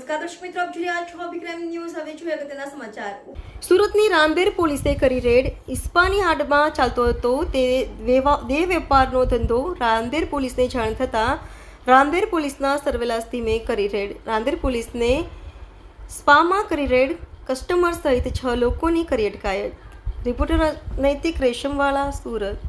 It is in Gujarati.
નમસ્કાર દર્શક મિત્રો, આપ જોઈ રહ્યા છો અભિક્રમ ન્યૂઝ. હવે જોઈએ અગત્યના સમાચાર. સુરતની રાંદેર પોલીસે કરી રેડ. ઇસ્પાની હાટમાં ચાલતો હતો તે દેહ વેપારનો ધંધો. રાંદેર પોલીસને જાણ થતાં રાંદેર પોલીસના સર્વેલન્સ ટીમે કરી રેડ. રાંદેર પોલીસને સ્પામાં કરી રેડ. કસ્ટમર સહિત 6 લોકોની કરી અટકાયત. રિપોર્ટર નૈતિક રેશમવાળા, સુરત.